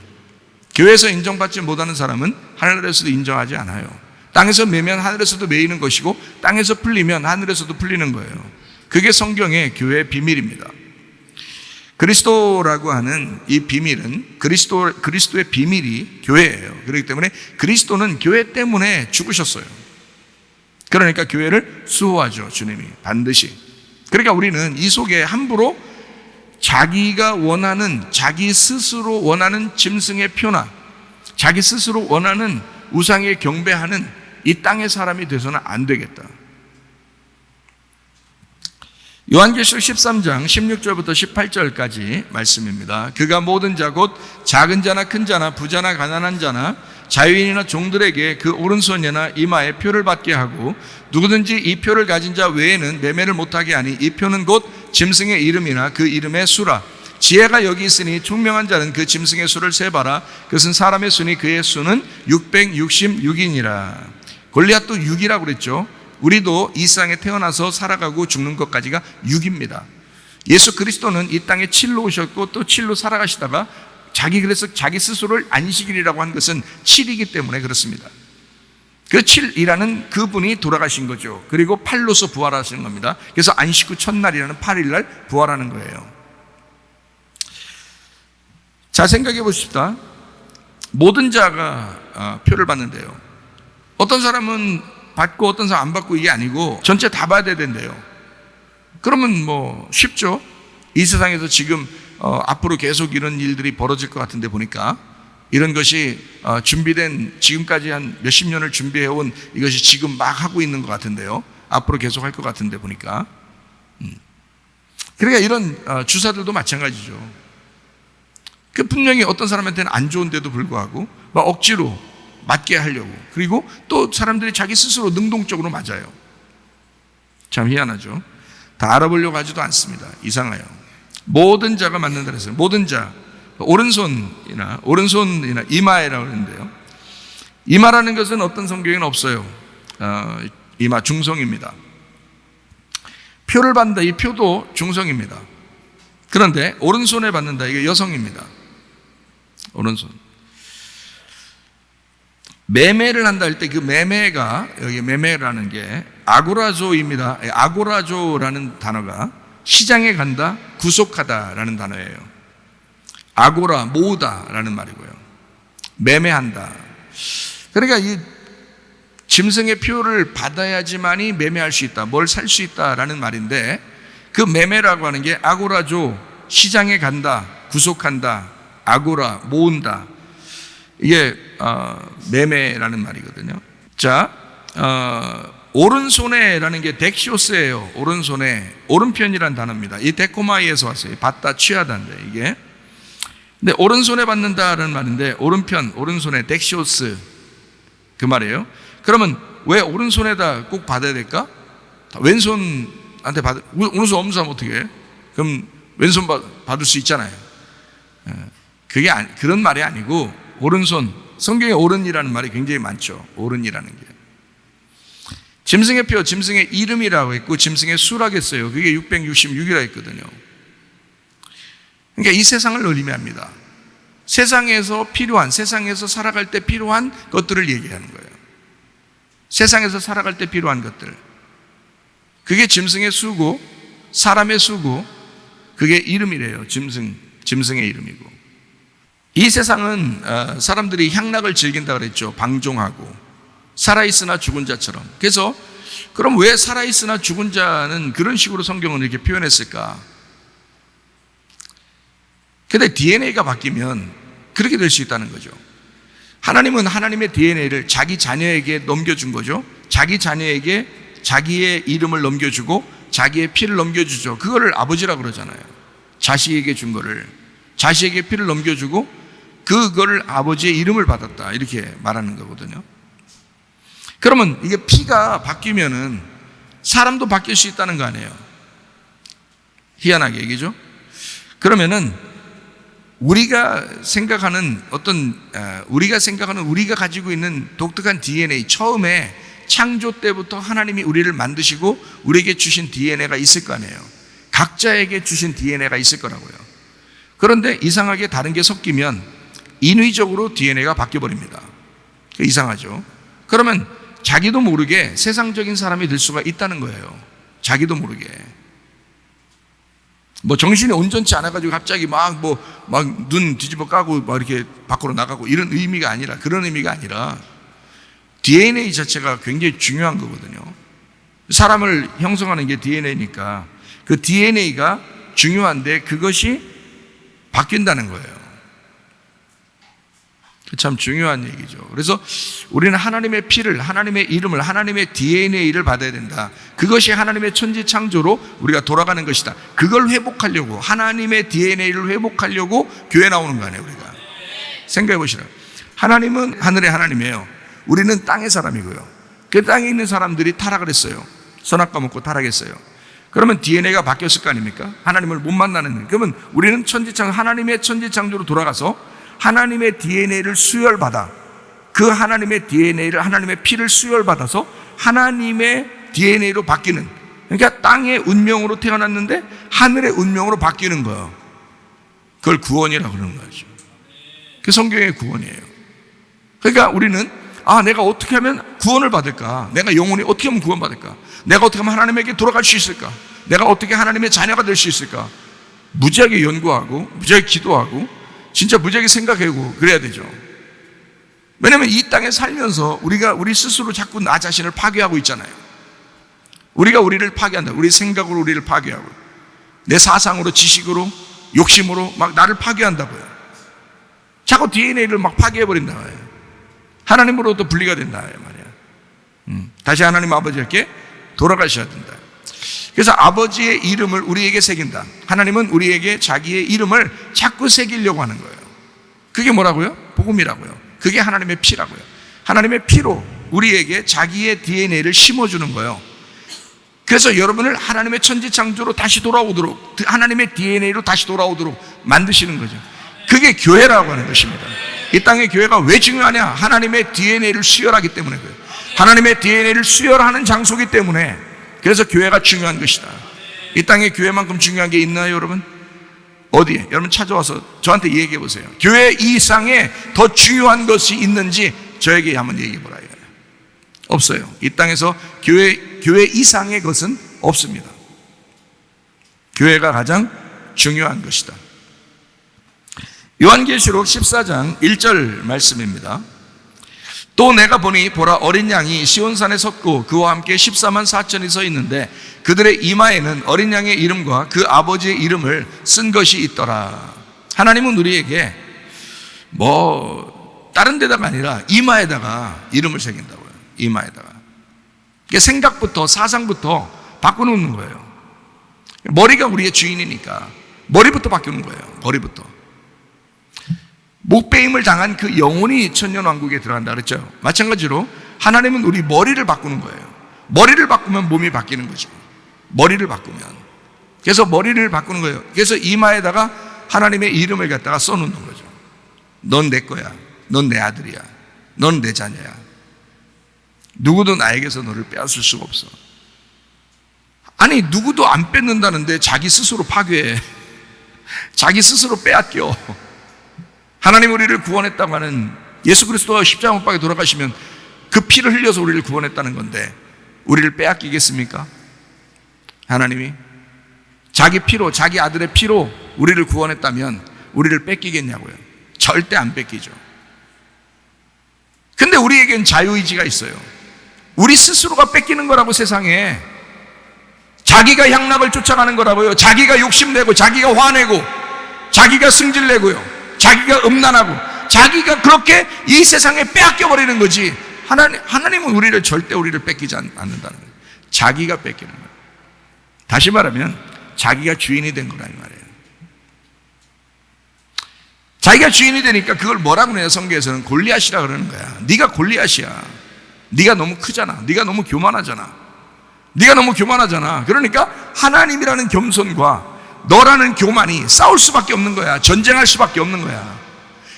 교회에서 인정받지 못하는 사람은 하늘에서도 인정하지 않아요. 땅에서 매면 하늘에서도 매이는 것이고 땅에서 풀리면 하늘에서도 풀리는 거예요. 그게 성경의 교회의 비밀입니다. 그리스도라고 하는 이 비밀은 그리스도의 비밀이 교회예요. 그렇기 때문에 그리스도는 교회 때문에 죽으셨어요. 그러니까 교회를 수호하죠. 주님이 반드시. 그러니까 우리는 이 속에 함부로 자기가 원하는, 자기 스스로 원하는 짐승의 표나 자기 스스로 원하는 우상에 경배하는 이 땅의 사람이 돼서는 안 되겠다. 요한계시록 13장 16절부터 18절까지 말씀입니다. 그가 모든 자 곧 작은 자나 큰 자나 부자나 가난한 자나 자유인이나 종들에게 그 오른손이나 이마에 표를 받게 하고 누구든지 이 표를 가진 자 외에는 매매를 못하게 하니 이 표는 곧 짐승의 이름이나 그 이름의 수라. 지혜가 여기 있으니 총명한 자는 그 짐승의 수를 세봐라. 그것은 사람의 수니 그의 수는 666이니라. 골리앗도 6이라고 그랬죠. 우리도 이 세상에 태어나서 살아가고 죽는 것까지가 6입니다. 예수 그리스도는 이 땅에 7로 오셨고 또 7로 살아가시다가 그래서 자기 스스로를 안식일이라고 한 것은 7이기 때문에 그렇습니다. 그 7이라는 그분이 돌아가신 거죠. 그리고 8로서 부활하시는 겁니다. 그래서 안식 후 첫날이라는 8일날 부활하는 거예요. 자, 생각해 보십시다. 모든 자가 표를 받는데요. 어떤 사람은 받고 어떤 사람 안 받고 이게 아니고 전체 다 받아야 된대요. 그러면 뭐 쉽죠. 이 세상에서 지금 앞으로 계속 이런 일들이 벌어질 것 같은데 보니까 이런 것이 준비된 지금까지 한 몇십 년을 준비해온 이것이 지금 막 하고 있는 것 같은데요. 앞으로 계속 할 것 같은데 보니까. 그러니까 이런 주사들도 마찬가지죠. 그 분명히 어떤 사람한테는 안 좋은데도 불구하고 막 억지로 맞게 하려고, 그리고 또 사람들이 자기 스스로 능동적으로 맞아요. 참 희한하죠. 다 알아보려고 하지도 않습니다. 이상해요. 모든 자가 맞는다 그랬어요. 모든 자, 오른손이나 이마에라고 그러는데요. 이마라는 것은 어떤 성경에는 없어요. 이마 중성입니다. 표를 받는다, 이 표도 중성입니다. 그런데 오른손에 받는다, 이게 여성입니다. 오른손. 매매를 한다 할 때 그 매매가, 여기 매매라는 게 아고라조입니다. 아고라조라는 단어가 시장에 간다, 구속하다라는 단어예요. 아고라, 모으다라는 말이고요. 매매한다. 그러니까 이 짐승의 표를 받아야지만이 매매할 수 있다, 뭘 살 수 있다라는 말인데, 그 매매라고 하는 게 아고라조, 시장에 간다, 구속한다, 아고라, 모은다. 이게 매매라는 말이거든요. 자, 오른손에라는 게 덱시오스예요. 오른손에, 오른편이라는 단어입니다. 이 데코마이에서 왔어요. 받다, 취하다인데 이게. 근데 오른손에 받는다라는 말인데 오른편, 오른손에 덱시오스 그 말이에요. 그러면 왜 오른손에다 꼭 받아야 될까? 왼손한테 오른손 없는 사람 어떻게 해? 그럼 왼손 받을 수 있잖아요. 그게 그런 말이 아니고 오른손, 성경에 오른이라는 말이 굉장히 많죠. 오른이라는 게. 짐승의 표, 짐승의 이름이라고 했고 짐승의 수라고 했어요. 그게 666이라 했거든요. 그러니까 이 세상을 의미합니다. 세상에서 필요한, 세상에서 살아갈 때 필요한 것들을 얘기하는 거예요. 세상에서 살아갈 때 필요한 것들. 그게 짐승의 수고, 사람의 수고, 그게 이름이래요. 짐승의 이름이고. 이 세상은 사람들이 향락을 즐긴다 그랬죠. 방종하고 살아있으나 죽은 자처럼. 그래서 그럼 왜 살아있으나 죽은 자는 그런 식으로 성경은 이렇게 표현했을까? 근데 DNA가 바뀌면 그렇게 될 수 있다는 거죠. 하나님은 하나님의 DNA를 자기 자녀에게 넘겨준 거죠. 자기 자녀에게 자기의 이름을 넘겨주고 자기의 피를 넘겨주죠. 그거를 아버지라고 그러잖아요. 자식에게 준 거를, 자식에게 피를 넘겨주고 그거를 아버지의 이름을 받았다, 이렇게 말하는 거거든요. 그러면 이게 피가 바뀌면은 사람도 바뀔 수 있다는 거 아니에요. 희한하게 얘기죠. 그러면은 우리가 생각하는 우리가 가지고 있는 독특한 DNA, 처음에 창조 때부터 하나님이 우리를 만드시고 우리에게 주신 DNA가 있을 거 아니에요. 각자에게 주신 DNA가 있을 거라고요. 그런데 이상하게 다른 게 섞이면 인위적으로 DNA가 바뀌어버립니다. 이상하죠. 그러면 자기도 모르게 세상적인 사람이 될 수가 있다는 거예요. 자기도 모르게. 정신이 온전치 않아가지고 갑자기 막 눈 뒤집어 까고 이렇게 밖으로 나가고 이런 의미가 아니라, 그런 의미가 아니라 DNA 자체가 굉장히 중요한 거거든요. 사람을 형성하는 게 DNA니까 그 DNA가 중요한데 그것이 바뀐다는 거예요. 참 중요한 얘기죠. 그래서 우리는 하나님의 피를, 하나님의 이름을, 하나님의 DNA를 받아야 된다. 그것이 하나님의 천지 창조로 우리가 돌아가는 것이다. 그걸 회복하려고, 하나님의 DNA를 회복하려고 교회 나오는 거 아니에요, 우리가. 생각해 보시라. 하나님은 하늘의 하나님이에요. 우리는 땅의 사람이고요. 그 땅에 있는 사람들이 타락을 했어요. 선악과 먹고 타락했어요. 그러면 DNA가 바뀌었을 거 아닙니까? 하나님을 못 만나는. 그러면 우리는 하나님의 천지 창조로 돌아가서 하나님의 DNA를 수혈받아, 그 하나님의 DNA를, 하나님의 피를 수혈받아서 하나님의 DNA로 바뀌는, 그러니까 땅의 운명으로 태어났는데 하늘의 운명으로 바뀌는 거예요. 그걸 구원이라고 그러는 거죠. 그게 성경의 구원이에요. 그러니까 우리는 내가 어떻게 하면 구원을 받을까? 내가 영혼이 어떻게 하면 구원받을까? 내가 어떻게 하면 하나님에게 돌아갈 수 있을까? 내가 어떻게 하나님의 자녀가 될 수 있을까? 무지하게 연구하고 무지하게 기도하고 진짜 무지하게 생각하고 그래야 되죠. 왜냐하면 이 땅에 살면서 우리 스스로 자꾸 나 자신을 파괴하고 있잖아요. 우리가 우리를 파괴한다. 우리 생각으로 우리를 파괴하고, 내 사상으로, 지식으로, 욕심으로 막 나를 파괴한다고요. 자꾸 DNA를 막 파괴해버린다 말이에요. 하나님으로부터 분리가 된다 말이에요. 다시 하나님 아버지께 돌아가셔야 된다. 그래서 아버지의 이름을 우리에게 새긴다. 하나님은 우리에게 자기의 이름을 자꾸 새기려고 하는 거예요. 그게 뭐라고요? 복음이라고요. 그게 하나님의 피라고요. 하나님의 피로 우리에게 자기의 DNA를 심어주는 거예요. 그래서 여러분을 하나님의 천지창조로 다시 돌아오도록, 하나님의 DNA로 다시 돌아오도록 만드시는 거죠. 그게 교회라고 하는 것입니다. 이 땅의 교회가 왜 중요하냐? 하나님의 DNA를 수혈하기 때문에 그래요. 하나님의 DNA를 수혈하는 장소이기 때문에, 그래서 교회가 중요한 것이다. 이 땅에 교회만큼 중요한 게 있나요, 여러분? 어디에? 여러분 찾아와서 저한테 얘기해 보세요. 교회 이상에 더 중요한 것이 있는지 저에게 한번 얘기해 보라. 없어요. 이 땅에서 교회 이상의 것은 없습니다. 교회가 가장 중요한 것이다. 요한계시록 14장 1절 말씀입니다. 또 내가 보니 보라, 어린 양이 시온산에 섰고 그와 함께 14만 4천이 서 있는데 그들의 이마에는 어린 양의 이름과 그 아버지의 이름을 쓴 것이 있더라. 하나님은 우리에게 다른 데다가 아니라 이마에다가 이름을 새긴다고요. 이마에다가. 생각부터 사상부터 바꿔놓는 거예요. 머리가 우리의 주인이니까 머리부터 바꾸는 거예요. 머리부터. 목배임을 당한 그 영혼이 천년왕국에 들어간다 그랬죠. 마찬가지로 하나님은 우리 머리를 바꾸는 거예요. 머리를 바꾸면 몸이 바뀌는 거죠. 머리를 바꾸면. 그래서 머리를 바꾸는 거예요. 그래서 이마에다가 하나님의 이름을 갖다가 써놓는 거죠. 넌 내 거야. 넌 내 아들이야. 넌 내 자녀야. 누구도 나에게서 너를 빼앗을 수가 없어. 아니, 누구도 안 뺏는다는데 자기 스스로 파괴해. 자기 스스로 빼앗겨. 하나님 우리를 구원했다고 하는, 예수 그리스도가 십자가 못 박에 돌아가시면 그 피를 흘려서 우리를 구원했다는 건데 우리를 빼앗기겠습니까? 하나님이 자기 피로, 자기 아들의 피로 우리를 구원했다면 우리를 뺏기겠냐고요? 절대 안 뺏기죠. 근데 우리에겐 자유의지가 있어요. 우리 스스로가 뺏기는 거라고. 세상에 자기가 향락을 쫓아가는 거라고요. 자기가 욕심내고, 자기가 화내고, 자기가 승질내고요, 자기가 음란하고, 자기가 그렇게 이 세상에 빼앗겨버리는 거지. 하나님은 절대 우리를 뺏기지 않는다는 거예요. 자기가 뺏기는 거예요. 다시 말하면 자기가 주인이 된 거란 말이에요. 자기가 주인이 되니까 그걸 뭐라고 그래요? 성경에서는 골리앗이라 그러는 거야. 네가 골리앗이야. 네가 너무 크잖아. 네가 너무 교만하잖아. 그러니까 하나님이라는 겸손과 너라는 교만이 싸울 수밖에 없는 거야. 전쟁할 수밖에 없는 거야.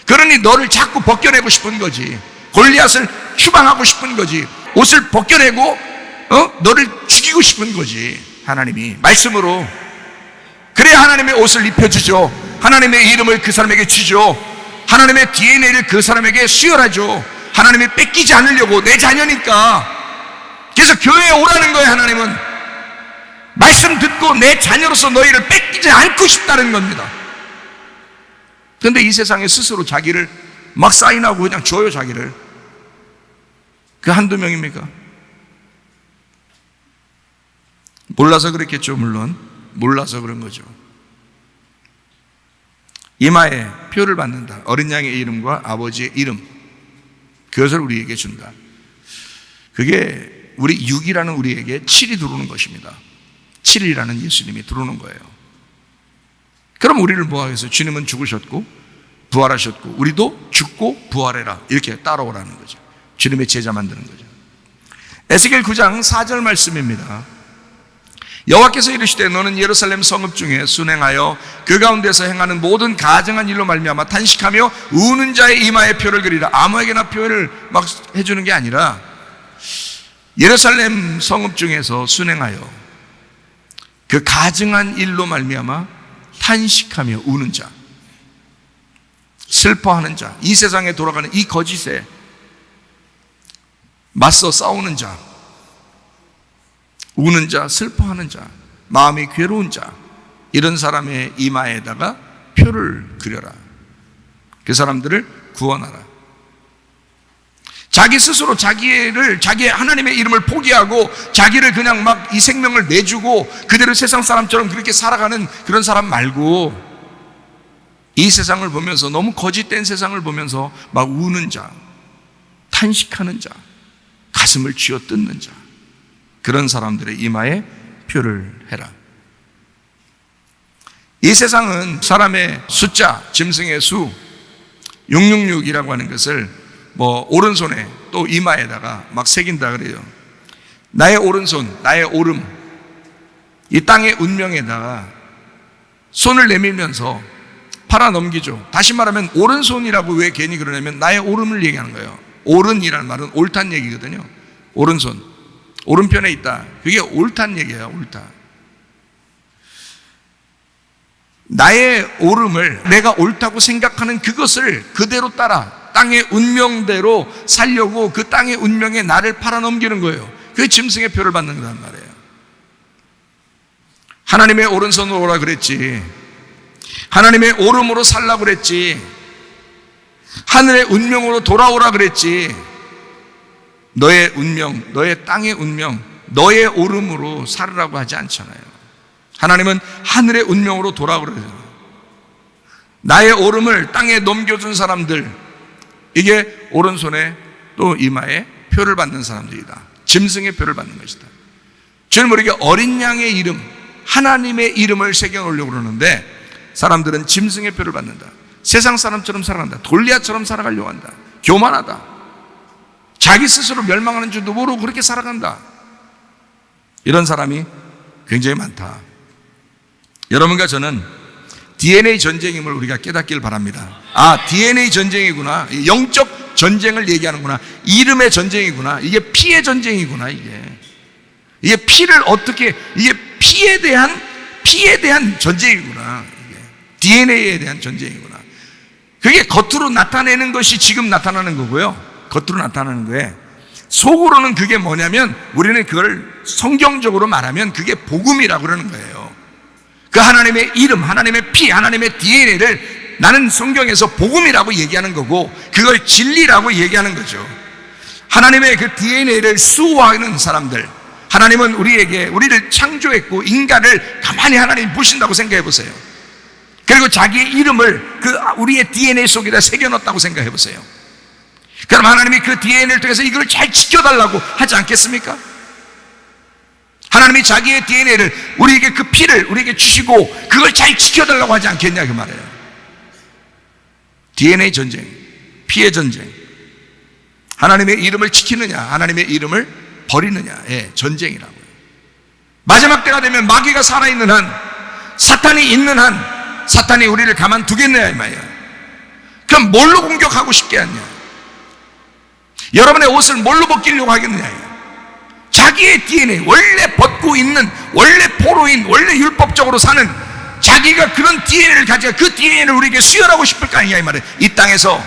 그러니 너를 자꾸 벗겨내고 싶은 거지. 골리앗을 추방하고 싶은 거지. 옷을 벗겨내고 너를 죽이고 싶은 거지. 하나님이 말씀으로. 그래야 하나님의 옷을 입혀주죠. 하나님의 이름을 그 사람에게 주죠. 하나님의 DNA를 그 사람에게 수혈하죠. 하나님이 뺏기지 않으려고. 내 자녀니까. 그래서 교회에 오라는 거예요. 하나님은 말씀 듣고 내 자녀로서 너희를 뺏기지 않고 싶다는 겁니다. 그런데 이 세상에 스스로 자기를 막 사인하고 그냥 줘요. 자기를. 그 한두 명입니까? 몰라서 그랬겠죠. 물론 몰라서 그런 거죠. 이마에 표를 받는다. 어린 양의 이름과 아버지의 이름, 그것을 우리에게 준다. 그게 우리 6이라는 우리에게 7이 들어오는 것입니다. 7이라는 예수님이 들어오는 거예요. 그럼 우리를 뭐 하겠어요? 주님은 죽으셨고 부활하셨고 우리도 죽고 부활해라, 이렇게 따라오라는 거죠. 주님의 제자 만드는 거죠. 에스겔 9장 4절 말씀입니다. 여호와께서 이르시되 너는 예루살렘 성읍 중에 순행하여 그 가운데서 행하는 모든 가증한 일로 말미암아 탄식하며 우는 자의 이마에 표를 그리라. 아무에게나 표를 막 해주는 게 아니라 예루살렘 성읍 중에서 순행하여 그 가증한 일로 말미암아 탄식하며 우는 자, 슬퍼하는 자, 이 세상에 돌아가는 이 거짓에 맞서 싸우는 자, 우는 자, 슬퍼하는 자, 마음이 괴로운 자, 이런 사람의 이마에다가 표를 그려라. 그 사람들을 구원하라. 자기 스스로 자기의 하나님의 이름을 포기하고 자기를 그냥 막 이 생명을 내주고 그대로 세상 사람처럼 그렇게 살아가는 그런 사람 말고, 이 세상을 보면서, 너무 거짓된 세상을 보면서 막 우는 자, 탄식하는 자, 가슴을 쥐어뜯는 자, 그런 사람들의 이마에 표를 해라. 이 세상은 사람의 숫자, 짐승의 수, 666이라고 하는 것을 오른손에 또 이마에다가 막 새긴다 그래요. 나의 오른손, 나의 오름, 이 땅의 운명에다가 손을 내밀면서 팔아 넘기죠. 다시 말하면 오른손이라고 왜 괜히 그러냐면 나의 오름을 얘기하는 거예요. 오른이라는 말은 옳다는 얘기거든요. 오른손, 오른편에 있다. 그게 옳다는 얘기예요. 옳다. 나의 오름을, 내가 옳다고 생각하는 그것을 그대로 따라 땅의 운명대로 살려고 그 땅의 운명에 나를 팔아넘기는 거예요. 그게 짐승의 표를 받는 거란 말이에요. 하나님의 오른손으로 오라 그랬지, 하나님의 오름으로 살라고 그랬지, 하늘의 운명으로 돌아오라 그랬지, 너의 운명, 너의 땅의 운명, 너의 오름으로 살으라고 하지 않잖아요. 하나님은 하늘의 운명으로 돌아오라 그래요. 나의 오름을 땅에 넘겨준 사람들, 이게 오른손에 또 이마에 표를 받는 사람들이다. 짐승의 표를 받는 것이다. 주님 우리에게 어린 양의 이름, 하나님의 이름을 새겨놓으려고 그러는데 사람들은 짐승의 표를 받는다. 세상 사람처럼 살아간다. 골리앗처럼 살아가려고 한다. 교만하다. 자기 스스로 멸망하는 줄도 모르고 그렇게 살아간다. 이런 사람이 굉장히 많다. 여러분과 저는 DNA 전쟁임을 우리가 깨닫기를 바랍니다. 아, DNA 전쟁이구나. 영적 전쟁을 얘기하는구나. 이름의 전쟁이구나. 이게 피의 전쟁이구나. 이게 피를 어떻게, 이게 피에 대한 전쟁이구나. 이게 DNA에 대한 전쟁이구나. 그게 겉으로 나타내는 것이 지금 나타나는 거고요. 겉으로 나타나는 거에 속으로는 그게 뭐냐면 우리는 그걸 성경적으로 말하면 그게 복음이라고 그러는 거예요. 그 하나님의 이름, 하나님의 피, 하나님의 DNA를 나는 성경에서 복음이라고 얘기하는 거고 그걸 진리라고 얘기하는 거죠. 하나님의 그 DNA를 수호하는 사람들, 하나님은 우리를 창조했고 인간을 가만히 하나님이 보신다고 생각해 보세요. 그리고 자기의 이름을 우리의 DNA 속에다 새겨넣었다고 생각해 보세요. 그럼 하나님이 그 DNA를 통해서 이걸 잘 지켜달라고 하지 않겠습니까? 하나님이 자기의 DNA를, 우리에게 그 피를 우리에게 주시고 그걸 잘 지켜달라고 하지 않겠냐 그 말이에요. DNA 전쟁, 피의 전쟁, 하나님의 이름을 지키느냐 하나님의 이름을 버리느냐의 전쟁이라고요. 마지막 때가 되면 마귀가 살아있는 한 사탄이 있는 한 사탄이 우리를 가만두겠느냐 이 말이야. 그럼 뭘로 공격하고 싶게 하냐? 여러분의 옷을 뭘로 벗기려고 하겠느냐? 자기의 DNA, 원래 벗고 있는, 원래 포로인, 원래 율법적으로 사는 자기가 그런 DNA를 가지고 그 DNA를 우리에게 수혈하고 싶을 거 아니냐 이 말이에요. 이 땅에서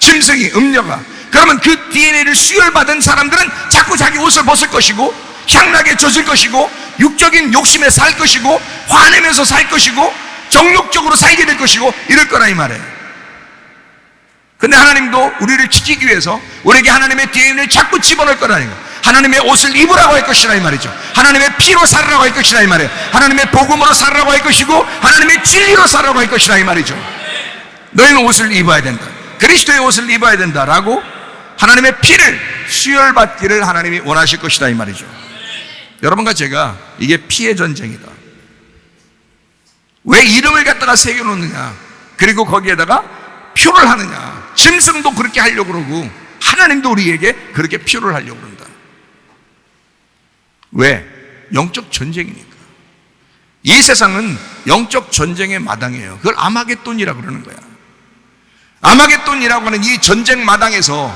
짐승이, 음녀가. 그러면 그 DNA를 수혈받은 사람들은 자꾸 자기 옷을 벗을 것이고 향락에 젖을 것이고 육적인 욕심에 살 것이고 화내면서 살 것이고 정욕적으로 살게 될 것이고 이럴 거라 이 말이에요. 근데 하나님도 우리를 지키기 위해서 우리에게 하나님의 DNA를 자꾸 집어넣을 거라는 거예요. 하나님의 옷을 입으라고 할 것이라 이 말이죠. 하나님의 피로 살으라고 할 것이라 이 말이에요. 하나님의 복음으로 살으라고 할 것이고 하나님의 진리로 살으라고 할 것이라 이 말이죠. 너희는 옷을 입어야 된다. 그리스도의 옷을 입어야 된다라고 하나님의 피를 수혈받기를 하나님이 원하실 것이다 이 말이죠. 여러분과 제가 이게 피의 전쟁이다. 왜 이름을 갖다가 새겨놓느냐, 그리고 거기에다가 표를 하느냐. 짐승도 그렇게 하려고 그러고 하나님도 우리에게 그렇게 표를 하려고 그런다. 왜? 영적 전쟁이니까. 이 세상은 영적 전쟁의 마당이에요. 그걸 아마겟돈이라고 그러는 거야. 아마겟돈이라고 하는 이 전쟁 마당에서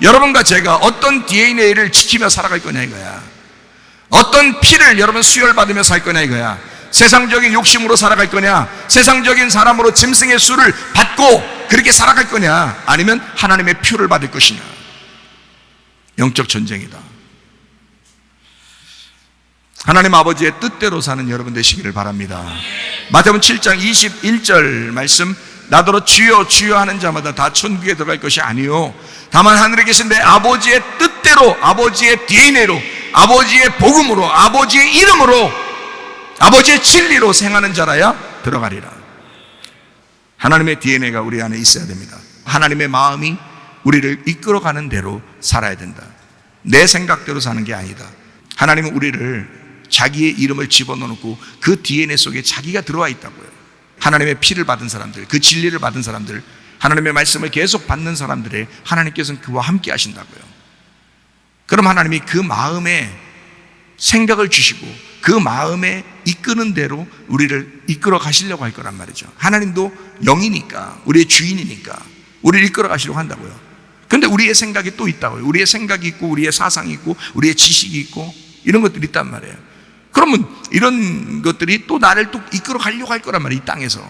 여러분과 제가 어떤 DNA를 지키며 살아갈 거냐 이거야. 어떤 피를 여러분 수혈받으며 살 거냐 이거야. 세상적인 욕심으로 살아갈 거냐, 세상적인 사람으로 짐승의 수를 받고 그렇게 살아갈 거냐, 아니면 하나님의 표를 받을 것이냐. 영적 전쟁이다. 하나님 아버지의 뜻대로 사는 여러분 되시기를 바랍니다. 마태복음 7장 21절 말씀, 나더러 주여 주여 하는 자마다 다 천국에 들어갈 것이 아니요 다만 하늘에 계신 내 아버지의 뜻대로, 아버지의 DNA로, 아버지의 복음으로, 아버지의 이름으로, 아버지의 진리로 생하는 자라야 들어가리라. 하나님의 DNA가 우리 안에 있어야 됩니다. 하나님의 마음이 우리를 이끌어가는 대로 살아야 된다. 내 생각대로 사는 게 아니다. 하나님은 우리를 자기의 이름을 집어넣고 그 DNA 속에 자기가 들어와 있다고요. 하나님의 피를 받은 사람들, 그 진리를 받은 사람들, 하나님의 말씀을 계속 받는 사람들의 하나님께서는 그와 함께 하신다고요. 그럼 하나님이 그 마음에 생각을 주시고 그 마음에 이끄는 대로 우리를 이끌어 가시려고 할 거란 말이죠. 하나님도 영이니까, 우리의 주인이니까 우리를 이끌어 가시려고 한다고요. 그런데 우리의 생각이 또 있다고요. 우리의 생각이 있고 우리의 사상이 있고 우리의 지식이 있고 이런 것들이 있단 말이에요. 그러면 이런 것들이 또 나를 또 이끌어 가려고 할 거란 말이에요. 이 땅에서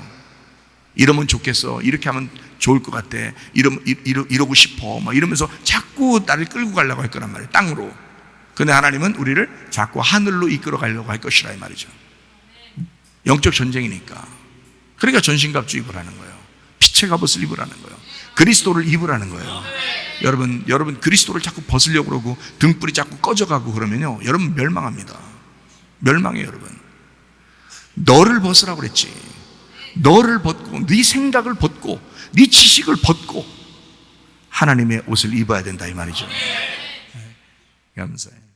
이러면 좋겠어, 이렇게 하면 좋을 것 같아, 이러고 싶어 막 이러면서 자꾸 나를 끌고 가려고 할 거란 말이에요. 땅으로. 그런데 하나님은 우리를 자꾸 하늘로 이끌어 가려고 할 것이라 이 말이죠. 영적 전쟁이니까. 그러니까 전신갑주 입으라는 거예요. 빛의 갑옷을 입으라는 거예요. 그리스도를 입으라는 거예요. 여러분 그리스도를 자꾸 벗으려고 그러고 등불이 자꾸 꺼져가고 그러면요, 여러분 멸망합니다. 멸망해요. 여러분, 너를 벗으라고 그랬지. 너를 벗고 네 생각을 벗고 네 지식을 벗고 하나님의 옷을 입어야 된다 이 말이죠. 감사해요.